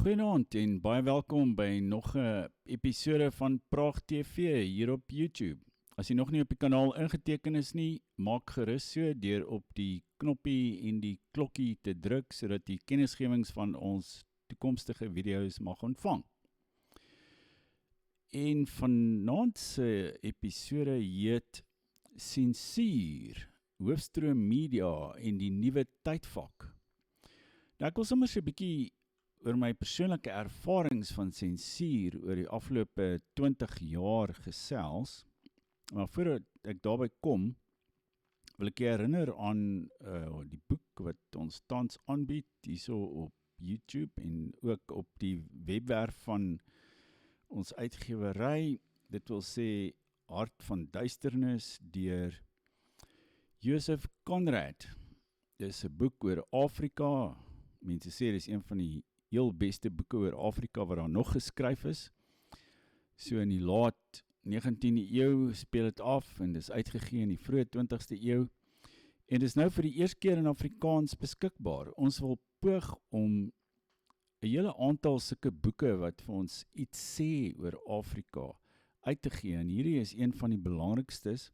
Goeienaand en baie welkom by nog 'n episode van Praag TV hier op YouTube. As jy nog nie op die kanaal ingeteken is nie, maak gerus so deur op die knoppie en die klokkie te druk sodat jy kennisgewings van ons toekomstige video's mag ontvang. En vanaand se episode heet Sensuur, Hoofstroom Media en die nuwe tydvak. Nou ek wil sommer so 'n bietjie oor my persoonlike ervarings van sensuur oor die afgelope 20 jaar gesels. Maar voordat ek daarby kom, wil ek jy herinner aan die boek wat ons tans aanbied, hierso op YouTube en ook op die webwerf van ons uitgewery. Dit wil sê Hart van Duisternis deur Joseph Conrad. Dit is 'n boek oor Afrika. Mense sê dit is een van die heel beste boeke oor Afrika wat daar nog geskryf is. So in die laat 19de eeu speel dit af en dis uitgegee in die vroeë 20ste eeu. En dis nou vir die eerste keer in Afrikaans beskikbaar. Ons wil poog om 'n hele aantal sulke boeke wat vir ons iets sê oor Afrika uit te gee. En hierdie is een van die belangrikstes.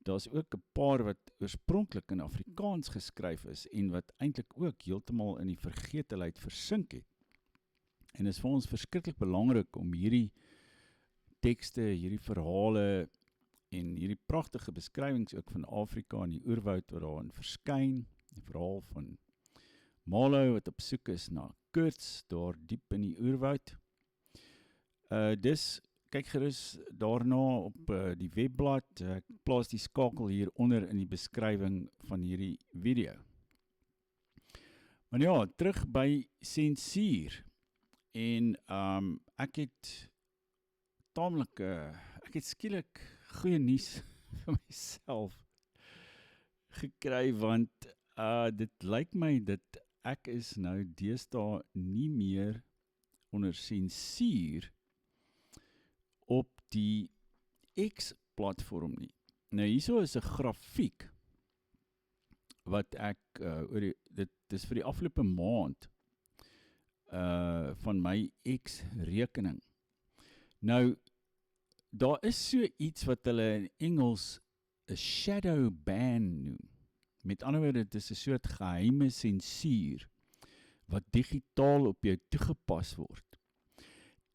Daar's ook 'n paar wat oorspronklik in Afrikaans geskryf is en wat eintlik ook heeltemal in die vergetelheid versink het. En dit is vir ons verskriklik belangrik om hierdie tekste, hierdie verhale en hierdie pragtige beskrywings ook van Afrika en die oerwoud wat daarin verskyn. Die verhaal van Malo wat op soek is na koorts daar diep in die oerwoud. Dis kyk gerus daarna op die webblad. Ek plaas die skakel hier onder in die beskrywing van hierdie video. Maar ja, terug by sensuur. En ek het skielik goeie nuus vir myself gekry, want dit lyk my dat ek is nou deesdae nie meer onder sensuur op die X-platform nie. Nou hierso is 'n grafiek wat ek dit is vir die afgelope maand van my X-rekening. Nou daar is so iets wat hulle in Engels 'n shadow ban noem. Met ander woorde, dit is 'n soort geheime sensuur wat digitaal op jou toegepas word.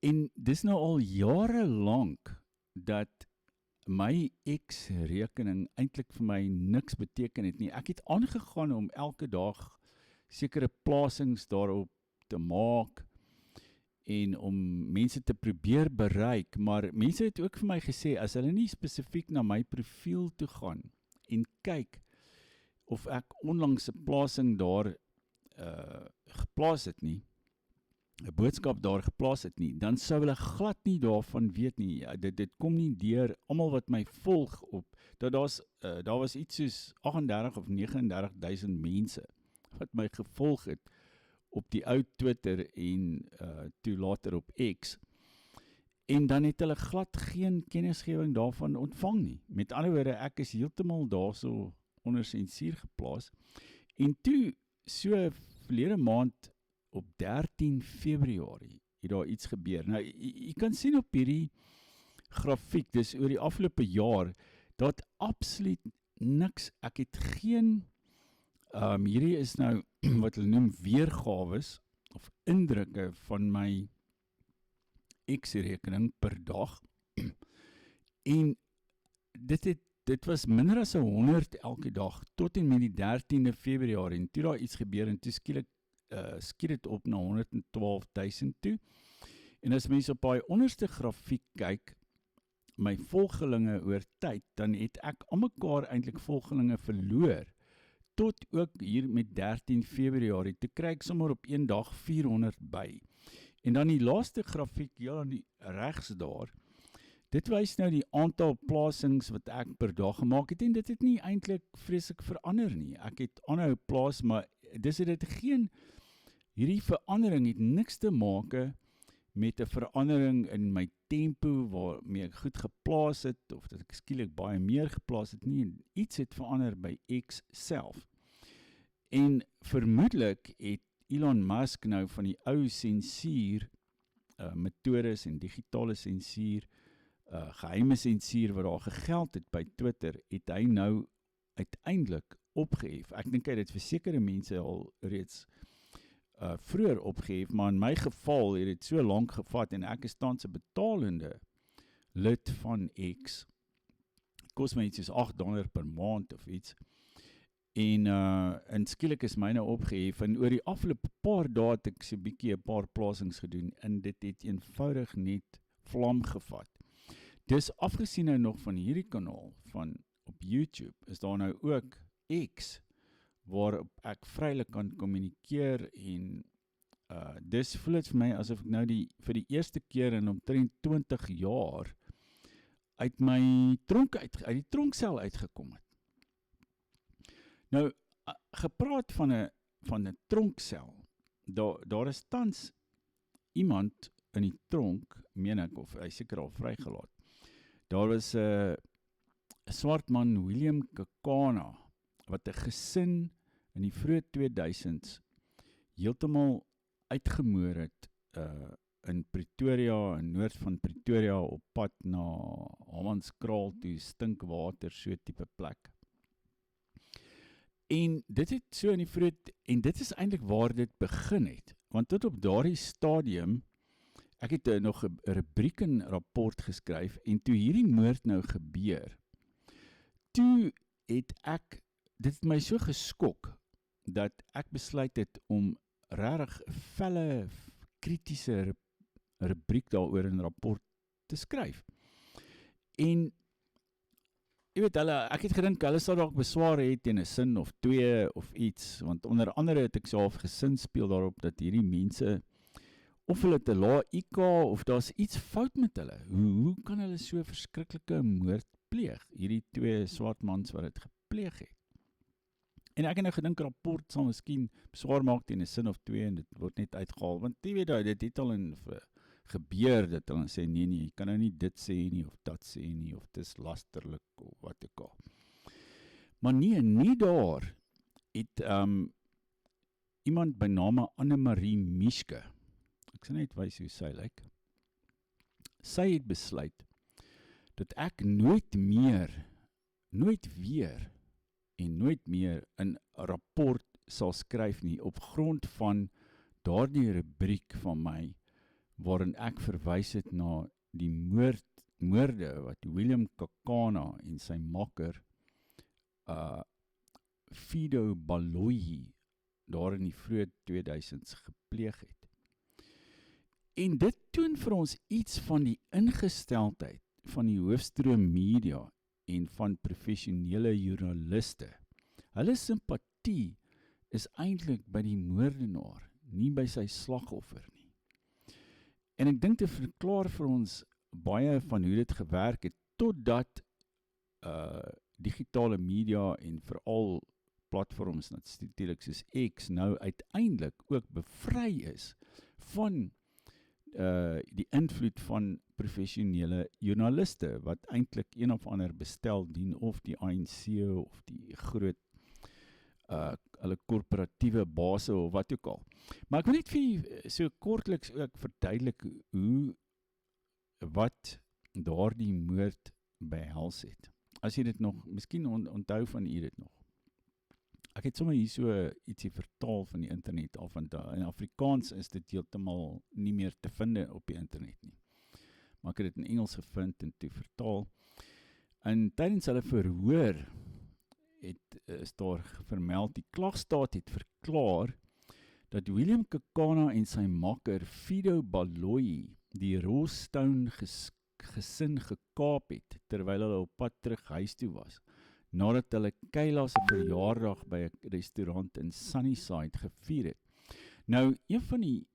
En dis nou al jare lank dat my X-rekening eintlik vir my niks beteken het nie. Ek het aangegaan om elke dag sekere plasings daarop te maak en om mense te probeer bereik, maar mense het ook vir my gesê, as hulle nie spesifiek na my profiel toe gaan en kyk of ek onlangs 'n plasing daar geplaas het nie, 'n boodskap daar geplaas het nie, dan sou hulle glad nie daarvan weet nie. Ja, dit kom nie deur almal wat my volg op, dat daar was iets soos 38 of 39.000 mense wat my gevolg het op die ou Twitter en toe later op X. En dan het hulle glad geen kennisgewing daarvan ontvang nie. Met ander woorde, ek is heeltemal daarso onder sensuur geplaas. En toe, so verlede maand op 13 Februarie het daar iets gebeur. Nou, jy kan sien op hierdie grafiek, dis oor die afgelope jaar, dat absoluut niks, ek het geen, hierdie is nou wat hulle noem weergawes of indrukke van my X-rekening per dag. En dit was minder as 100 elke dag tot en met die 13de Februarie en toe daar iets gebeur en toe skiet dit op na 112.000 toe. En as mense op daai onderste grafiek kyk, my volgelinge oor tyd, dan het ek almekaar eintlik volgelinge verloor tot ook hier met 13 Februarie, toe kry ek sommer op een dag 400 by. En dan die laaste grafiek, heel aan die regs daar, dit wys nou die aantal plasings wat ek per dag gemaak het, en dit het nie eintlik vreeslik verander nie. Ek het aanhou plaas, maar hierdie verandering het niks te maak met 'n verandering in my tempo waarmee ek goed geplaas het, of dat ek skielik baie meer geplaas het nie. Iets het verander by X self. En vermoedelik het Elon Musk nou van die ou sensuur metodes en digitale sensuur, geheime sensuur wat daar gegeld het by Twitter, het hy nou uiteindelik opgehef. Ek dink hy het dit vir sekere mense al reeds vroeër opgehef, maar in my geval het dit so lank gevat en ek is tans 'n betalende lid van X. Het kos my iets soos $8 per maand of iets. En skielik is my nou opgehef en oor die afgelope paar dae het ek so 'n bietjie 'n paar plasings gedoen en dit het eenvoudig net vlam gevat. Dis afgesien nou nog van hierdie kanaal van op YouTube is daar nou ook X waarop ek vrylik kan kommunikeer en dis voel dit vir my asof ek nou vir die eerste keer in omtrent 20 jaar uit my tronk uit die tronksel uitgekom het. Nou, gepraat van 'n tronksel, daar is tans iemand in die tronk, meen ek, of hy seker al vrygelaat. Daar was 'n swart man, William Kekana, wat 'n gesin in die vroeë 2000s heeltemal uitgemoor het in Pretoria, in noord van Pretoria, op pad na Hammanskraal toe, stinkwater, so tipe plek. En dit het so in die vroeg, en dit is eintlik waar dit begin het, want tot op daardie stadium, ek het nog 'n rubriek en rapport geskryf, en toe hierdie moord nou gebeur, toe het ek, dit het my so geskok, dat ek besluit het om regtig 'n felle, kritiese rubriek daaroor in rapport te skryf. En jy weet, ek het gedink, hulle sal dalk besware het teen 'n sin of 2 of iets, want onder andere het ek so half gesinspeel daarop, dat hierdie mense, of hulle te lae IQ, of daar's iets fout met hulle. Hoe kan hulle so verskriklike moord pleeg? Hierdie 2 swart mans wat dit gepleeg het. En ek het nou gedink, rapport sal miskien beswaar maak teen 'n sin of 2, en dit word net uitgehaal, want jy weet, dit het al in gebeur, dat hulle sê, nee, jy kan nou nie dit sê nie, of dat sê nie, of dit is lasterlik, of wat ook al. Maar nee, nie daar het iemand by name Annemarie Mischke, ek sal net wys hoe sy lyk, sy het besluit, dat ek nooit weer, en nooit meer 'n rapport sal skryf nie, op grond van daardie rubriek van my, waarin ek verwys het na die moorde wat William Kekana en sy makker Fido Baloyi daar in die vroeë 2000s gepleeg het. En dit toon vir ons iets van die ingesteldheid van die hoofstroom media en van professionele joernaliste. Hulle simpatie is eintlik by die moordenaar, nie by sy slagoffer nie. En ek dink dit verklaar vir ons baie van hoe dit gewerk het, totdat digitale media en veral platforms natuurlik soos X nou uiteindelik ook bevry is van die invloed van professionele joernaliste, wat eintlik een of ander bestel dien, of die ANC, of die groot hulle korporatiewe base, of wat ook al. Maar ek wil net vir so kortliks ook verduidelik wat daardie moord behels het. As jy dit nog, miskien onthou van jy dit nog. Ek het sommer hier so ietsie vertaal van die internet af, want in Afrikaans is dit heeltemal nie meer te vind op die internet nie. Maar ek het dit in Engels gevind en toe vertaal. En tydens hulle verhoor is daar vermeld, die klagstaat het verklaar dat William Kekana en sy makker Fido Baloyi die Rostown gesin gekaap het, terwyl hulle op pad terug huis toe was, nadat hulle Kayla se verjaardag by 'n restaurant in Sunnyside gevier het. Nou, een van die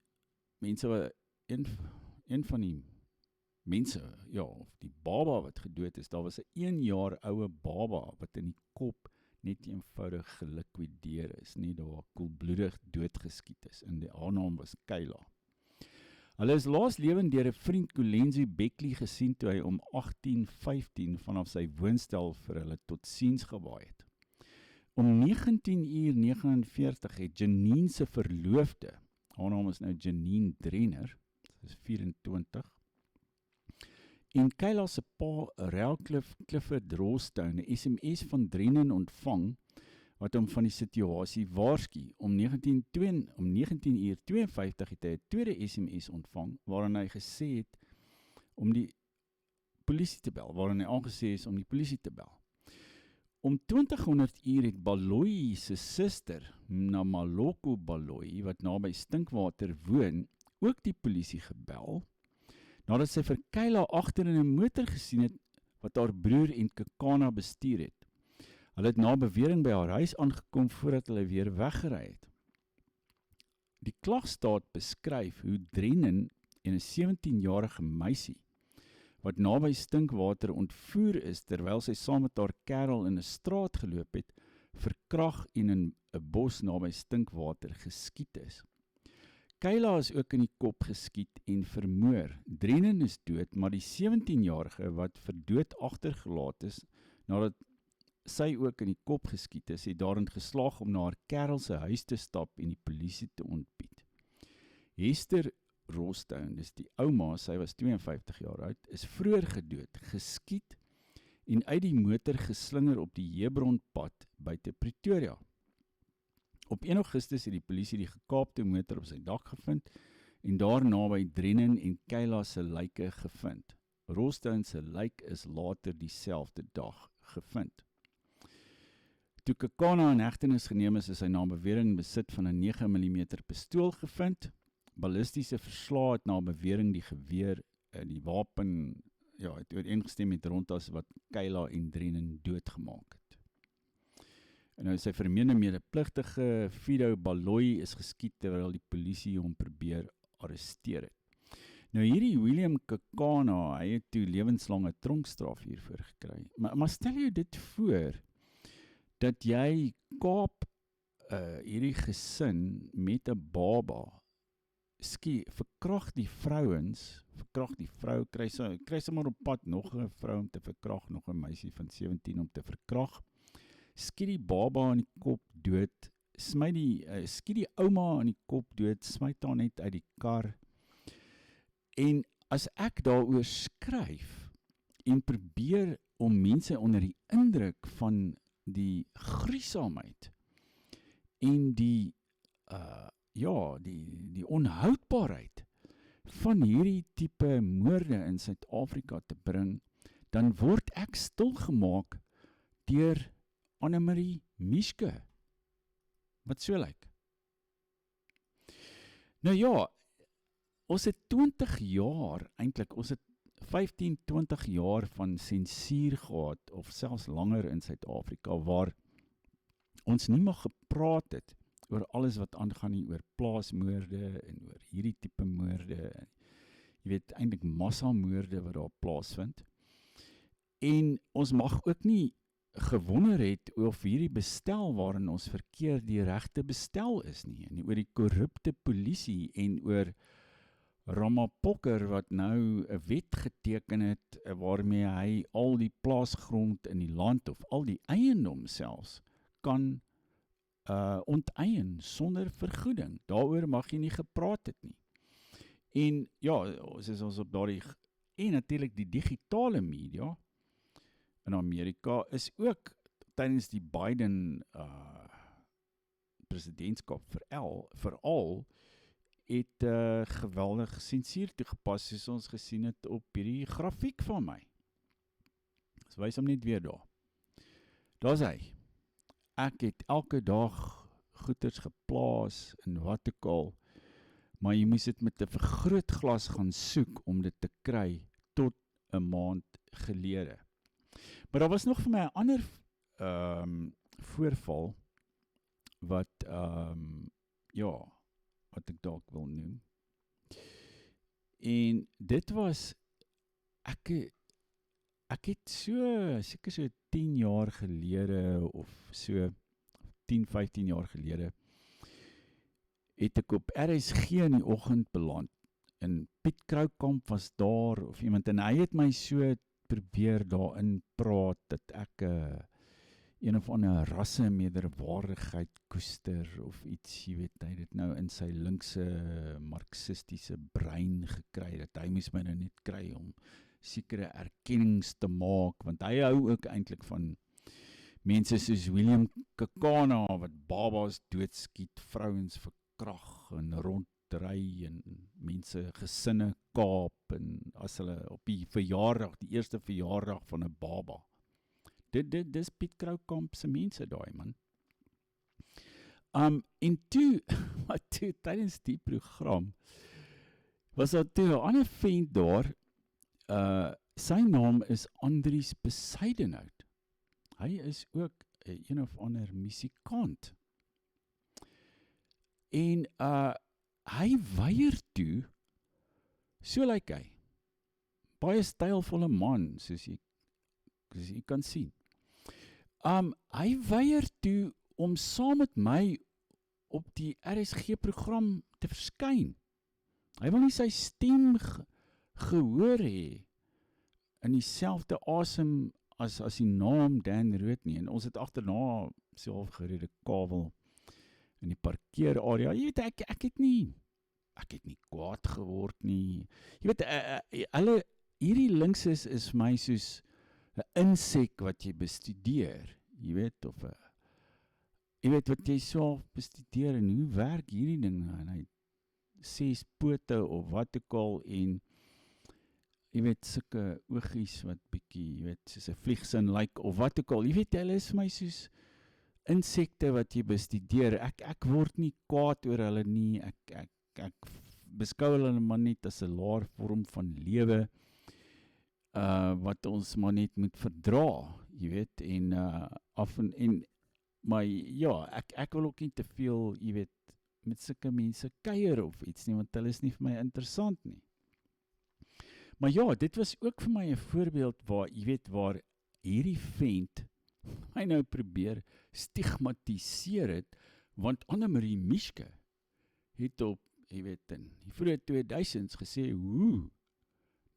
baba wat gedood is, daar was 'n 1 jaar oue baba wat in die kop net eenvoudig gelikwideer is, nie daar koelbloedig doodgeskiet is, en haar naam was Kayla. Hulle is laas lewend deur 'n vriend Colenso Beckley gesien toe hy om 18:15 vanaf sy woonstel vir hulle tot siens gewaai het. Om 19:49 het Janine se verloofde, haar naam is nou Janine Drenner, sy is 24, en Kayla se pa, Rel Clifford Rostown, 'n SMS van Drennan ontvang, wat hom van die situasie waarsku. Om 19:52 het hy 'n tweede SMS ontvang, waarin hy gesê het om die polisie te bel, waarin hy aangesê is om die polisie te bel. Om 20:00 het Baloyi se suster, Namaloko Baloyi, wat naby Stinkwater woon, ook die polisie gebel, nadat sy vir Kayla agter in 'n motor gesien het, wat haar broer en Kekana bestuur het. Hulle het na bewering by haar huis aangekom voordat hulle weer weggery het. Die klagstaat beskryf hoe Drennan en 'n 17-jarige meisie, wat naby Stinkwater ontvoer is terwyl sy saam met haar kerel in 'n straat geloop het, verkragt en in 'n bos naby Stinkwater geskiet is. Kayla is ook in die kop geskiet en vermoor. Drennan is dood, maar die 17-jarige wat vir dood agtergelaat is, nadat sy ook in die kop geskiet is, het daarin geslaag om na haar kerel se huis te stap en die polisie te ontbied. Hester Rostown, dis die ouma, sy was 52 jaar oud, is vroeër gedood, geskiet en uit die motor geslinger op die Hebronpad buite Pretoria. Op 1 Augustus het die polisie die gekaapte motor op sy dak gevind en daarna by Drennan en Kayla se lyke gevind. Rostown se lijk is later dieselfde dag gevind. Toe Kekana in hegtenis geneem is hy na bewering besit van 'n 9mm pistool gevind. Ballistiese verslae het na bewering die geweer, die wapen, het ooreengestem met rondas wat Kayla en Drennan doodgemaak het. En nou sy vermeende medepligtige Fido Baloyi is geskiet terwyl die polisie hom probeer arresteer het. Nou hierdie William Kekana, hy het toe lewenslange tronkstraf hiervoor gekry. Maar stel jou dit voor, dat jy kaap hierdie gesin met 'n baba, verkragt die vrouens, kry sy maar op pad nog 'n vrou om te verkragt, nog 'n meisie van 17 om te verkragt, skiet die baba in die kop dood, skiet die ouma in die kop dood, smyt haar net uit die kar. En as ek daaroor skryf en probeer om mense onder die indruk van die gruwsaamheid en die onhoudbaarheid van hierdie tipe moorde in Suid-Afrika te bring, dan word ek stilgemaak deur Annemarie Mieske, wat so lyk. Nou ja, ons het 20 jaar, eintlik, ons het 15, 20 jaar van sensuur gehad, of selfs langer in Suid-Afrika, waar ons nie mag gepraat het oor alles wat aangaan nie, oor plaasmoorde en oor hierdie tipe moorde, en jy weet, eintlik massamoorde wat daar plaasvind. En ons mag ook nie gewonder het of hierdie bestel waarin ons verkeer die regte bestel is nie, en oor die korrupte polisie en oor Ramaphosa wat nou 'n wet geteken het waarmee hy al die plaasgrond in die land of al die eiendom selfs kan onteien sonder vergoeding. Daaroor mag jy nie gepraat het nie. En ja, ons op daardie, en natuurlik die digitale media in Amerika is ook tydens die Biden presidentskap veral het geweldig sensuur toegepas, soos ons gesien het op hierdie grafiek van my. So wys hom net weer daar. Daar's hy. Ek het elke dag goeders geplaas en wat ook al, maar jy moes dit met 'n vergrootglas gaan soek om dit te kry tot 'n maand gelede. Maar daar was nog vir my 'n ander voorval wat wat ek dalk wil noem. En dit was, ek het seker so 10 jaar gelede, of so 10, 15 jaar gelede, het ek op RSG in die oggend beland, en Piet Kroukamp was daar, of iemand, en hy het my so probeer daarin praat, dat ek, een of ander rasse meerderwaardigheid koester of iets, jy weet, hy het dit nou in sy linkse marxistiese brein gekry, dat hy moes my nou net kry om sekere erkennings te maak, want hy hou ook eintlik van mense soos William Kekana, wat babas doodskiet, vrouens verkrag en ronddry en mense gesinne kaap, en as hulle op die verjaardag, die eerste verjaardag van 'n baba. Dis Piet Kroukamp se mense daai, man. En toe, maar toe, tydens die program, was daar toe 'n ander vent daar, sy naam is Andries Besuidenhout. Hy is ook een of ander musikant. En hy weier toe, so lyk hy, baie stylvolle man, soos jy kan sien. Hy weier toe om saam met my op die RSG-program te verskyn. Hy wil nie sy stem gehoor hê in dieselfde asem as die naam Dan Rood nie. En ons het agterna self gerede kabel in die parkeerarea. Jy weet, ek het nie kwaad geword nie. Jy weet, hierdie linkses is vir my soos 'n insek wat jy bestudeer. Jy weet, of jy weet wat jy so bestudeer en hoe werk hierdie ding, en hy 6 pote of wat ook al, en jy weet, sulke oogies wat bietjie, jy weet, soos 'n vliegsin lyk, of wat ook al, jy weet, hulle is vir my soos insekte wat jy bestudeer. Ek word nie kwaad oor hulle nie, ek beskou hulle maar net as 'n laer vorm van lewe, wat ons maar net moet verdra, jy weet, en maar ja, ek wil ook nie te veel, jy weet, met sulke mense kuier of iets nie, want hulle is nie vir my interessant nie. Maar ja, dit was ook vir my 'n voorbeeld waar, jy weet, waar hierdie vent my nou probeer stigmatiseer het, want Annemarie Mieschke het op, jy weet, in die vroeë 2000s gesê,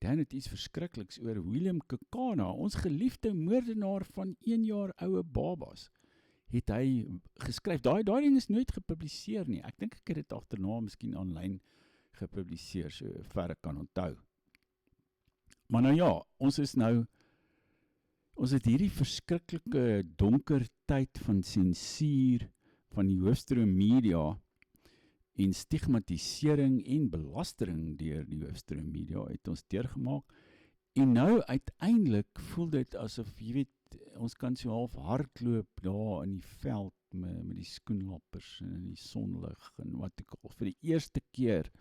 Dan het iets verskrikliks oor William Kekana, ons geliefde moordenaar van 1 jaar oue babas, het hy geskryf. Daai ding is nooit gepubliseer nie. Ek dink ek het dit agterna miskien aanlyn gepubliseer, so ver ek kan onthou. Maar nou ja, ons het hierdie verskriklike donker tyd van sensuur, van die hoofstroom media, en stigmatisering en belastering deur die hoofstroom media het ons deurgemaak. En nou uiteindelik voel dit asof, jy weet, ons kan so half hardloop daar in die veld met die skoenlappers en in die sonlig en wat ek al. Vir die eerste keer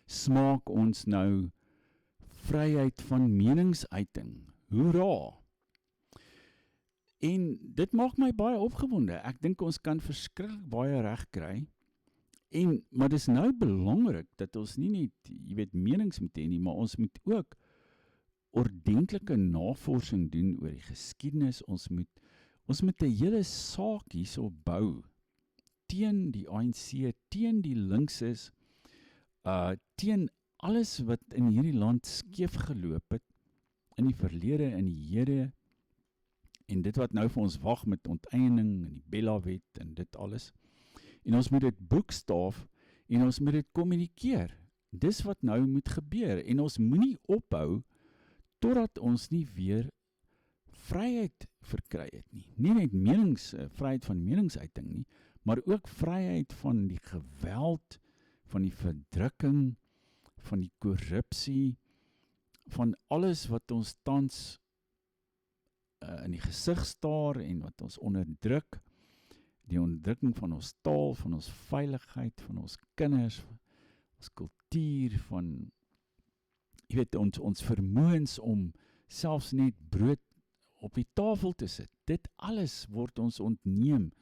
smaak ons nou vryheid van meningsuiting. Hoera! En dit maak my baie opgewonde. Ek dink ons kan verskriklik baie reg kry. Maar dis nou belangrik dat ons nie net, jy weet, menings moet hê nie, maar ons moet ook ordentlike navorsing doen oor die geskiedenis. Ons moet 'n hele saak hierso bou teen die ANC, teen die linkses, teen alles wat in hierdie land skeef geloop het in die verlede, in die hede, en dit wat nou vir ons wag met onteiening en die Bella-wet en dit alles. En ons moet dit boekstaaf en ons moet dit kommunikeer. Dis wat nou moet gebeur, en ons moenie ophou totdat ons nie weer vryheid verkry het nie. Nie net vryheid van meningsuiting nie, maar ook vryheid van die geweld, van die verdrukking, van die korrupsie, van alles wat ons tans in die gesig staar en wat ons onderdruk, die onderdrukking van ons taal, van ons veiligheid, van ons kinders, ons kultuur, van, jy weet, ons vermoëns om selfs net brood op die tafel te sit. Dit alles word ons ontneem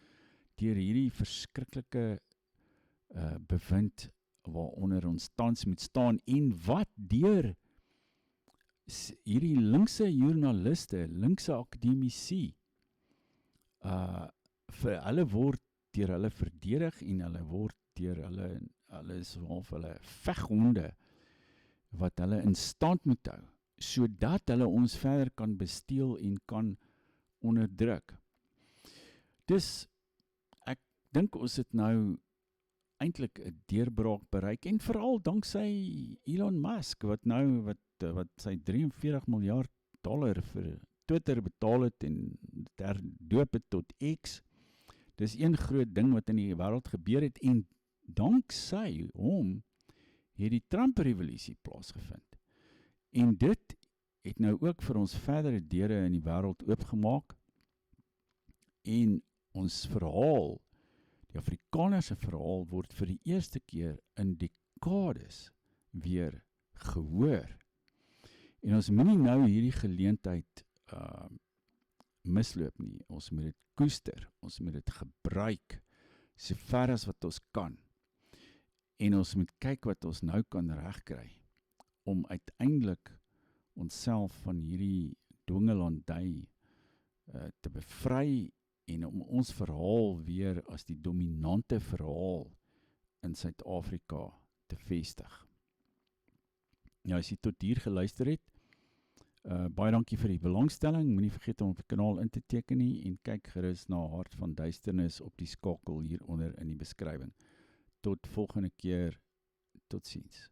deur hierdie verskriklike bevind waaronder ons tans moet staan, en wat deur hierdie linkse joernaliste, linkse akademici, vir hulle word deur hulle verdedig, en hulle word deur hulle is half hulle veghonde wat hulle in stand moet hou, sodat hulle ons verder kan besteel en kan onderdruk. Dus ek dink ons het nou eintlik 'n deurbraak bereik en veral danksy Elon Musk wat sy 43 miljard dollar vir Twitter betaal het en dit herdoop het tot X. Dis een groot ding wat in die wêreld gebeur het en danksy hom het die Trump-revolusie plaasgevind. En dit het nou ook vir ons verdere deure in die wêreld oopgemaak en ons verhaal, die Afrikanerse verhaal, word vir die eerste keer in dekades weer gehoor. En ons moenie nou hierdie geleentheid misloop nie. Ons moet dit koester, ons moet dit gebruik, so ver as wat ons kan. En ons moet kyk wat ons nou kan regkry, om uiteindelik onsself van hierdie dwingelandry te bevry en om ons verhaal weer as die dominante verhaal in Suid-Afrika te vestig. Ja, as jy tot hier geluister het, baie dankie vir die belangstelling. Moenie vergeet om op die kanaal in te teken nie en kyk gerus na Hart van Duisternis op die skakel hieronder in die beskrywing. Tot volgende keer, totsiens.